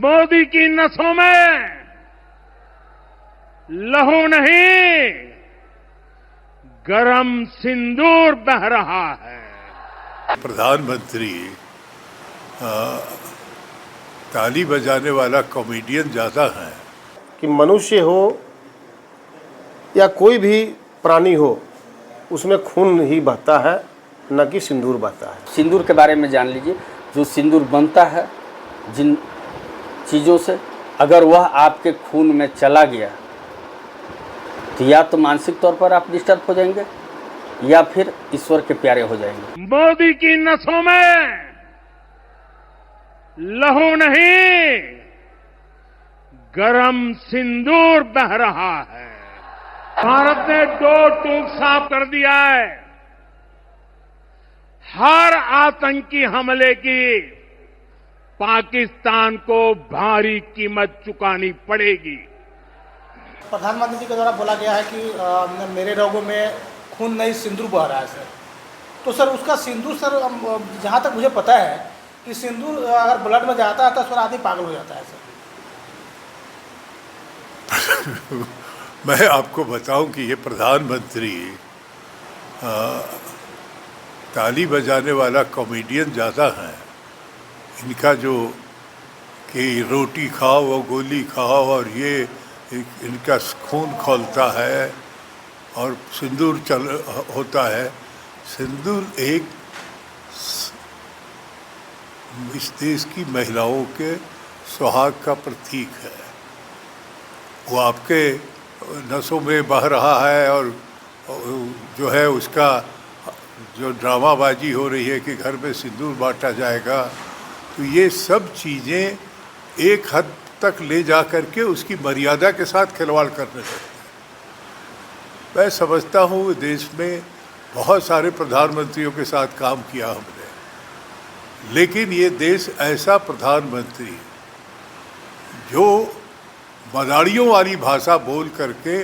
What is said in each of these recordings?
मोदी की नसों में लहू नहीं, गरम सिंदूर बह रहा है। प्रधानमंत्री ताली बजाने वाला कॉमेडियन ज्यादा है कि मनुष्य हो या कोई भी प्राणी हो, उसमें खून ही बहता है, न कि सिंदूर बहता है। सिंदूर के बारे में जान लीजिए। जो सिंदूर बनता है जिन चीज़ों से, अगर वह आपके खून में चला गया तो या तो मानसिक तौर पर आप डिस्टर्ब हो जाएंगे या फिर ईश्वर के प्यारे हो जाएंगे। मोदी की नसों में लहू नहीं, गरम सिंदूर बह रहा है। भारत ने दो टूक साफ कर दिया है। हर आतंकी हमले की पाकिस्तान को भारी कीमत चुकानी पड़ेगी। प्रधानमंत्री जी के द्वारा बोला गया है कि मेरे रगों में खून नहीं सिंदूर बह रहा है सर। तो सर उसका सिंदूर सर, जहाँ तक मुझे पता है कि सिंदूर अगर ब्लड में जाता है तो सर आदमी पागल हो जाता है सर। मैं आपको बताऊं कि ये प्रधानमंत्री ताली बजाने वाला कॉमेडियन ज़्यादा है। इनका जो कि रोटी खाओ वो गोली खाओ और ये इनका खून खौलता है और सिंदूर होता है। सिंदूर एक इस देश की महिलाओं के सुहाग का प्रतीक है। वो आपके नसों में बह रहा है और जो है उसका जो ड्रामाबाजी हो रही है कि घर में सिंदूर बांटा जाएगा, तो ये सब चीज़ें एक हद तक ले जा करके उसकी मर्यादा के साथ खिलवाड़ करने लगते हैं। मैं समझता हूँ देश में बहुत सारे प्रधानमंत्रियों के साथ काम किया हमने, लेकिन ये देश ऐसा प्रधानमंत्री जो मदारियों वाली भाषा बोल करके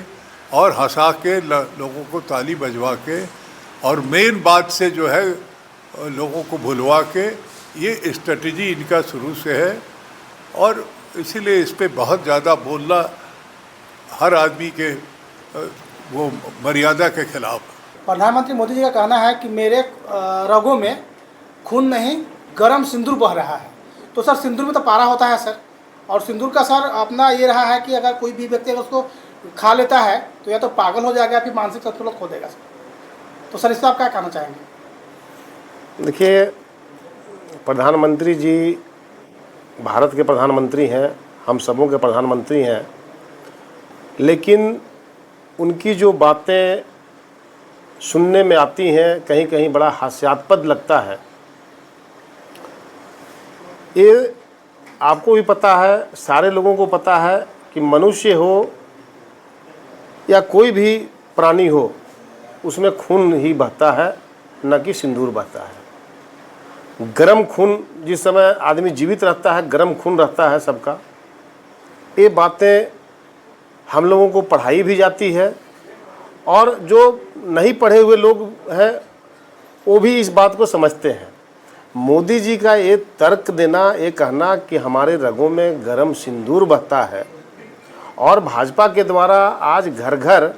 और हंसा के लोगों को ताली बजवा के और मेन बात से जो है लोगों को भुलवा के, ये स्ट्रेटजी इनका शुरू से है और इसीलिए इस पे बहुत ज़्यादा बोलना हर आदमी के वो मर्यादा के खिलाफ। प्रधानमंत्री मोदी जी का कहना है कि मेरे रगों में खून नहीं गरम सिंदूर बह रहा है। तो सर सिंदूर में तो पारा होता है सर, और सिंदूर का सर अपना ये रहा है कि अगर कोई भी व्यक्ति अगर उसको खा लेता है तो या तो पागल हो जाएगा या फिर मानसिक संतुलन खो देगा सर। तो सर इससे आप क्या कहना चाहेंगे? देखिए, प्रधानमंत्री जी भारत के प्रधानमंत्री हैं, हम सबों के प्रधानमंत्री हैं, लेकिन उनकी जो बातें सुनने में आती हैं कहीं कहीं बड़ा हास्यास्पद लगता है। ये आपको भी पता है, सारे लोगों को पता है कि मनुष्य हो या कोई भी प्राणी हो, उसमें खून ही बहता है, न कि सिंदूर बहता है। गरम खून जिस समय आदमी जीवित रहता है, गरम खून रहता है सबका। ये बातें हम लोगों को पढ़ाई भी जाती है और जो नहीं पढ़े हुए लोग हैं वो भी इस बात को समझते हैं। मोदी जी का ये तर्क देना, ये कहना कि हमारे रगों में गरम सिंदूर बहता है, और भाजपा के द्वारा आज घर घर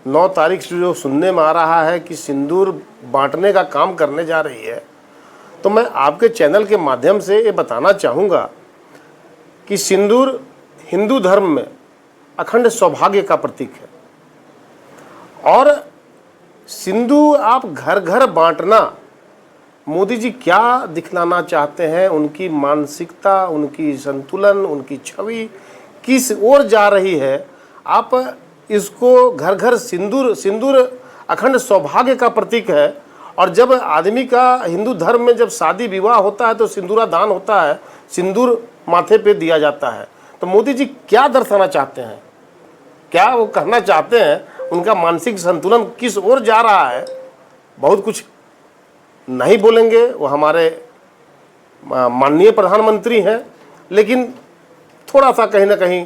9 तारीख से जो सुनने में आ रहा है कि सिंदूर बांटने का काम करने जा रही है, तो मैं आपके चैनल के माध्यम से ये बताना चाहूँगा कि सिंदूर हिंदू धर्म में अखंड सौभाग्य का प्रतीक है, और सिंदूर आप घर घर बांटना, मोदी जी क्या दिखलाना चाहते हैं, उनकी मानसिकता, उनकी संतुलन, उनकी छवि किस ओर जा रही है। आप इसको घर घर सिंदूर अखंड सौभाग्य का प्रतीक है, और जब आदमी का हिंदू धर्म में जब शादी विवाह होता है तो सिंदूरा दान होता है, सिंदूर माथे पे दिया जाता है। तो मोदी जी क्या दर्शाना चाहते हैं, क्या वो कहना चाहते हैं, उनका मानसिक संतुलन किस ओर जा रहा है, बहुत कुछ नहीं बोलेंगे। वो हमारे माननीय प्रधानमंत्री हैं, लेकिन थोड़ा सा कहीं ना कहीं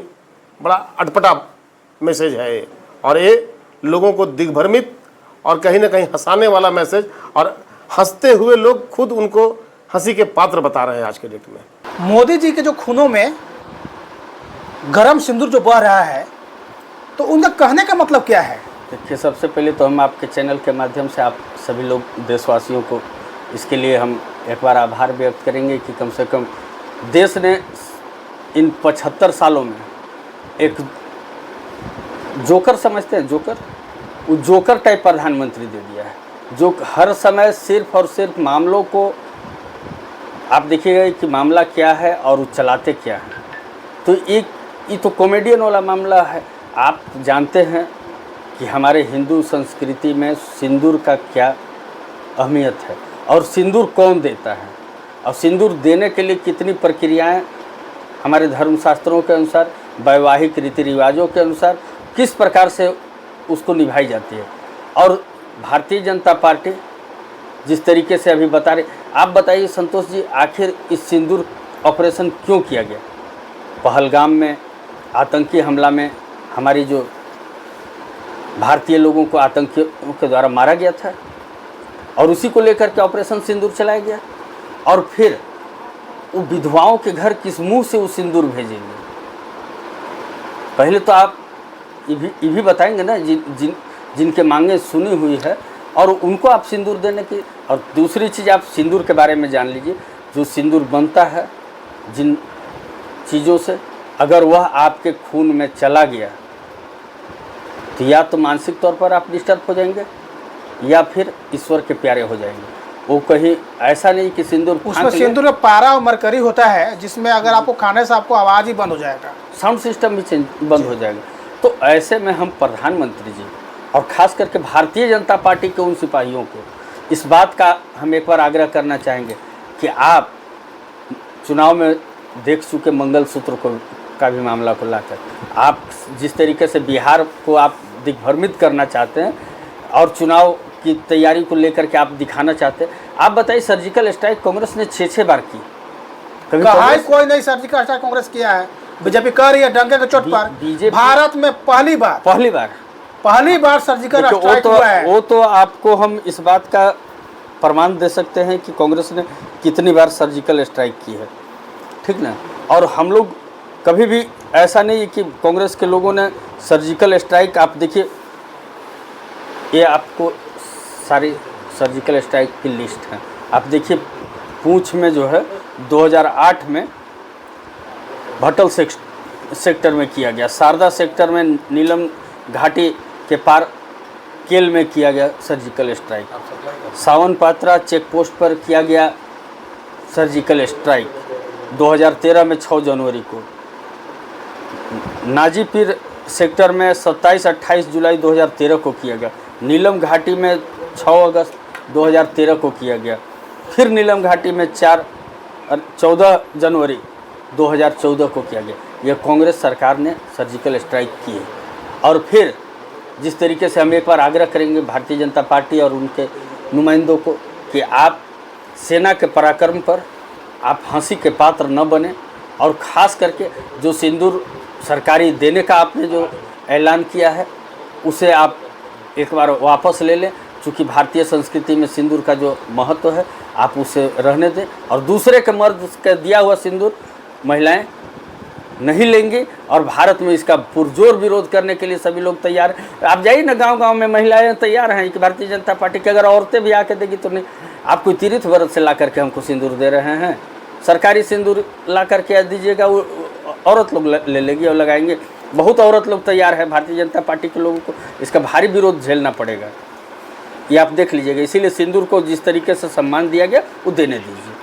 बड़ा अटपटा मैसेज है ये, और ये लोगों को दिग्भ्रमित और कहीं ना कहीं हंसाने वाला मैसेज, और हंसते हुए लोग खुद उनको हंसी के पात्र बता रहे हैं आज के डेट में। मोदी जी के जो खूनों में गरम सिंदूर जो बह रहा है, तो उनका कहने का मतलब क्या है? देखिए, सबसे पहले तो हम आपके चैनल के माध्यम से आप सभी लोग देशवासियों को इसके लिए हम एक बार आभार व्यक्त करेंगे कि कम से कम देश ने इन 75 सालों में एक जोकर समझते हैं, जोकर, वो जोकर टाइप प्रधानमंत्री दे दिया है, जो हर समय सिर्फ और सिर्फ मामलों को आप देखिएगा कि मामला क्या है और वो चलाते क्या है। तो एक ये तो कॉमेडियन वाला मामला है। आप जानते हैं कि हमारे हिंदू संस्कृति में सिंदूर का क्या अहमियत है और सिंदूर कौन देता है और सिंदूर देने के लिए कितनी प्रक्रियाएं हमारे धर्मशास्त्रों के अनुसार, वैवाहिक रीति रिवाजों के अनुसार किस प्रकार से उसको निभाई जाती है। और भारतीय जनता पार्टी जिस तरीके से अभी बता रही, आप बताइए संतोष जी, आखिर इस सिंदूर ऑपरेशन क्यों किया गया? पहलगाम में आतंकी हमला में हमारी जो भारतीय लोगों को आतंकियों के द्वारा मारा गया था और उसी को लेकर के ऑपरेशन सिंदूर चलाया गया। और फिर वो विधवाओं के घर किस मुंह से वो सिंदूर भेजेंगे? पहले तो आप ये भी बताएंगे ना जिनके मांगे सुनी हुई है और उनको आप सिंदूर देने की। और दूसरी चीज़, आप सिंदूर के बारे में जान लीजिए। जो सिंदूर बनता है जिन चीज़ों से, अगर वह आपके खून में चला गया तो या तो मानसिक तौर पर आप डिस्टर्ब हो जाएंगे या फिर ईश्वर के प्यारे हो जाएंगे। वो कहीं ऐसा नहीं कि सिंदूर, उसमें सिंदूर में पारा और मरकरी होता है जिसमें अगर आपको खाने से आपको आवाज़ ही बंद हो जाएगा, साउंड सिस्टम भी बंद हो जाएगा। तो ऐसे में हम प्रधानमंत्री जी और ख़ास करके भारतीय जनता पार्टी के उन सिपाहियों को इस बात का हम एक बार आग्रह करना चाहेंगे कि आप चुनाव में देख चुके मंगलसूत्र को का भी मामला को लाकर आप जिस तरीके से बिहार को आप दिग्भ्रमित करना चाहते हैं और चुनाव की तैयारी को लेकर के आप दिखाना चाहते हैं। आप बताइए, सर्जिकल स्ट्राइक कांग्रेस ने 6 बार की, कभी कोई नहीं सर्जिकल स्ट्राइक कांग्रेस किया है। बीजेपी कर रही है डंके के चोट पर। बीजेपी भारत में पहली बार सर्जिकल स्ट्राइक हुआ है। वो तो आपको हम इस बात का प्रमाण दे सकते हैं कि कांग्रेस ने कितनी बार सर्जिकल स्ट्राइक की है, ठीक ना। और हम लोग कभी भी ऐसा नहीं है कि कांग्रेस के लोगों ने सर्जिकल स्ट्राइक, आप देखिए ये आपको सारी सर्जिकल स्ट्राइक की लिस्ट है। आप देखिए पूंछ में जो है 2008 में भटल सेक्टर में किया गया, शारदा सेक्टर में नीलम घाटी के पार केल में किया गया सर्जिकल स्ट्राइक, सावन पात्रा चेक पोस्ट पर किया गया सर्जिकल स्ट्राइक 2013 में 6 जनवरी को, नाजीपीर सेक्टर में 27-28 जुलाई 2013 को किया गया, नीलम घाटी में 6 अगस्त 2013 को किया गया, फिर नीलम घाटी में 14 जनवरी 2014 को किया गया। यह कांग्रेस सरकार ने सर्जिकल स्ट्राइक की है। और फिर जिस तरीके से हम एक बार आग्रह करेंगे भारतीय जनता पार्टी और उनके नुमाइंदों को कि आप सेना के पराक्रम पर आप हंसी के पात्र न बने और ख़ास करके जो सिंदूर सरकारी देने का आपने जो ऐलान किया है उसे आप एक बार वापस ले लें। चूँकि भारतीय संस्कृति में सिंदूर का जो महत्व है आप उसे रहने दें और दूसरे के मर्द का दिया हुआ सिंदूर महिलाएं नहीं लेंगी। और भारत में इसका पुरजोर विरोध करने के लिए सभी लोग तैयार हैं। आप जाइए ना गांव-गांव में, महिलाएं तैयार हैं कि भारतीय जनता पार्टी की अगर औरतें भी आके देगी तो नहीं, आप कोई तीर्थ व्रत से ला करके हमको सिंदूर दे रहे हैं, सरकारी सिंदूर ला करके दीजिएगा, वो औरत लोग ले लेगी और लगाएंगे। बहुत औरत लोग तैयार है, भारतीय जनता पार्टी के लोगों को इसका भारी विरोध झेलना पड़ेगा, ये आप देख लीजिएगा। इसीलिए सिंदूर को जिस तरीके से सम्मान दिया गया वो देने दीजिए।